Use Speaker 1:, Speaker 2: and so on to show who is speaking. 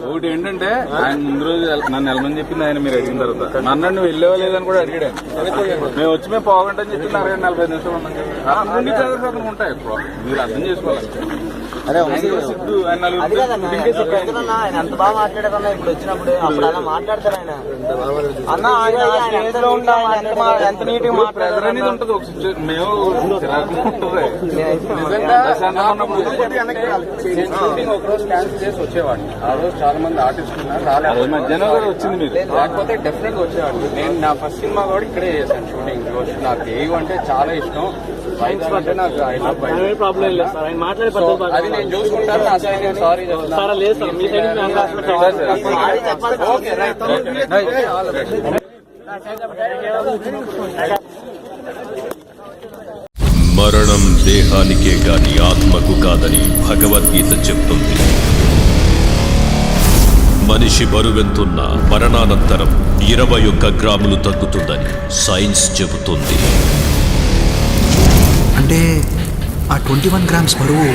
Speaker 1: ఒకటి ఏంటంటే ఆయన ముందు రోజు నన్ను వెళ్ళమని చెప్పింది ఆయన, మీరు అడిగిన తర్వాత నన్ను నువ్వు వెళ్ళేవా లేదని కూడా అడిగాడు. మేము వచ్చి మేము పోగంటని చెప్పి 40-45 నిమిషాలు ఉన్నాం. అన్ని ప్రదర్శనలు ఉంటాయి, మీరు అర్థం చేసుకోవాలి. సిద్ధు ఆయన
Speaker 2: ఎంత బాగా మాట్లాడారన్నా ఇప్పుడు వచ్చినప్పుడు, అప్పుడు అలా మాట్లాడతారు ఆయన. అన్న ఎంత నీట్ గా
Speaker 1: ప్రెజర్ అనేది ఉంటుంది. ఒక సిచ్యువేషన్ మేము ఒకరోజు క్యాన్సిల్ చేసి వచ్చేవాడిని. ఆ రోజు చాలా మంది ఆర్టిస్టులు ఉన్నారు, రాలేదు. మధ్యాహ్నం కూడా వచ్చింది మీరు, లేకపోతే డెఫినెట్ గా వచ్చేవాడిని. నేను నా ఫస్ట్ సినిమా కూడా ఇక్కడే చేశాను షూటింగ్. నాకు ఏవి అంటే చాలా ఇష్టం. బైక్స్ అంటే నాకు ప్రాబ్లం లేదు సార్, ఆయన మాట్లాడే అది నేను చూసుకుంటాను. అసలు నేను సారీ
Speaker 3: మరణం దేహానికే గాని ఆత్మకు కాదని భగవద్గీత చెప్తుంది. మనిషి బరువెంతున్న మరణానంతరం 21 గ్రాములు తగ్గుతుందని సైన్స్ చెబుతుంది.
Speaker 4: అంటే ఆ 21 గ్రామ్స్ బరువు